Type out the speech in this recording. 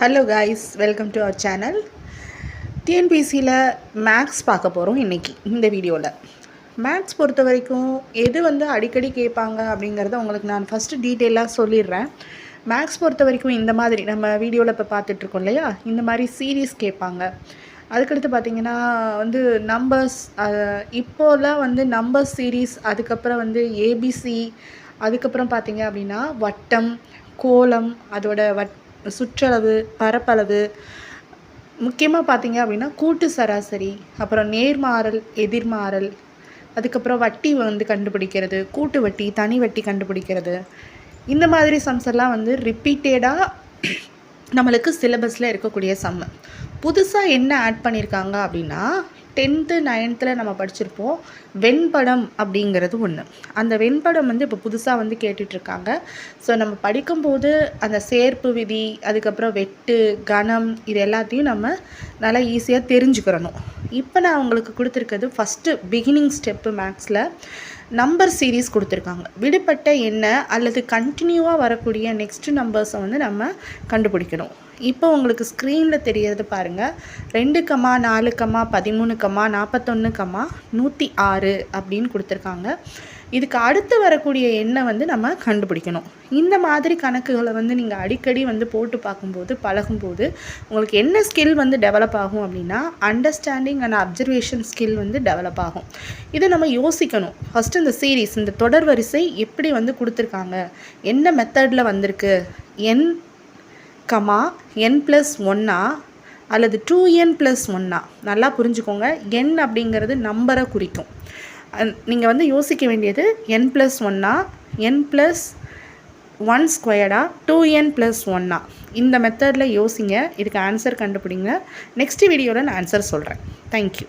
Hello guys, welcome to our channel. டிஎன்பிசியில் maths பார்க்க போகிறோம் இன்றைக்கி இந்த வீடியோவில். மேக்ஸ் பொறுத்த வரைக்கும் எது அடிக்கடி கேட்பாங்க அப்படிங்கிறத உங்களுக்கு நான் ஃபஸ்ட்டு டீட்டெயிலாக சொல்லிடுறேன். மேக்ஸ் பொறுத்த வரைக்கும் இந்த மாதிரி நம்ம வீடியோவில் இப்போ பார்த்துட்ருக்கோம் இல்லையா, இந்த மாதிரி சீரீஸ் கேட்பாங்க. அதுக்கடுத்து பார்த்திங்கன்னா நம்பர்ஸ், இப்போலாம் நம்பர்ஸ் சீரீஸ், அதுக்கப்புறம் ஏபிசி, அதுக்கப்புறம் பார்த்திங்க அப்படின்னா வட்டம், கோலம், அதோட சுற்றளவு, பரப்பளவு, முக்கியமாக பார்த்திங்க அப்படின்னா கூட்டு சராசரி, அப்புறம் நேர்மாறல், எதிர்மாறல், அதுக்கப்புறம் வட்டி கண்டுபிடிக்கிறது, கூட்டு வட்டி, தனி வட்டி கண்டுபிடிக்கிறது, இந்த மாதிரி சம்ஸ் எல்லாம் ரிப்பீட்டடாக நம்மளுக்கு சிலபஸில் இருக்கக்கூடிய சம்மு. புதுசாக என்ன ஆட் பண்ணியிருக்காங்க அப்படின்னா 10th 9th நம்ம படிச்சிருப்போம் வெண்படம் அப்படிங்கிறது ஒன்று. அந்த வெண்படம் இப்போ புதுசாக கேட்டுட்ருக்காங்க. ஸோ நம்ம படிக்கும்போது அந்த சேர்ப்பு விதி, அதுக்கப்புறம் வெட்டு, கணம், இது எல்லாத்தையும் நம்ம நல்லா ஈஸியாக தெரிஞ்சுக்கிறணும். இப்போ நான் உங்களுக்கு கொடுத்துருக்கிறது ஃபஸ்ட்டு பிகினிங் ஸ்டெப்பு. மேக்ஸில் நம்பர் சீரீஸ் கொடுத்துருக்காங்க. விடுபட்ட எண்ண அல்லது கண்டினியூவாக வரக்கூடிய நெக்ஸ்ட்டு நம்பர்ஸை நம்ம கண்டுபிடிக்கணும். இப்போ உங்களுக்கு ஸ்க்ரீனில் தெரியறது பாருங்கள். 2, 4, 13, 41, 106 அப்படின்னு கொடுத்துருக்காங்க. இதுக்கு அடுத்து வரக்கூடிய எண்ணை நம்ம கண்டுபிடிக்கணும். இந்த மாதிரி கணக்குகளை நீங்கள் அடிக்கடி போட்டு பார்க்கும்போது, பழகும்போது உங்களுக்கு என்ன ஸ்கில் டெவலப் ஆகும் அப்படின்னா understanding and observation skill develop ஆகும். இதை நம்ம யோசிக்கணும். ஃபஸ்ட்டு இந்த சீரீஸ், இந்த தொடர் வரிசை எப்படி கொடுத்துருக்காங்க, என்ன மெத்தடில் வந்திருக்கு, n+1 அல்லது 2n+1. நல்லா புரிஞ்சுக்கோங்க. n அப்படிங்கிறது நம்பரை குறிக்கும். நீங்கள் யோசிக்க வேண்டியது n+1, n+1² 2n+1. இந்த மெத்தடில் யோசிங்க. இதுக்கு ஆன்சர் கண்டுபிடிங்க. நெக்ஸ்ட் வீடியோவில் நான் ஆன்சர் சொல்கிறேன். தேங்க்யூ.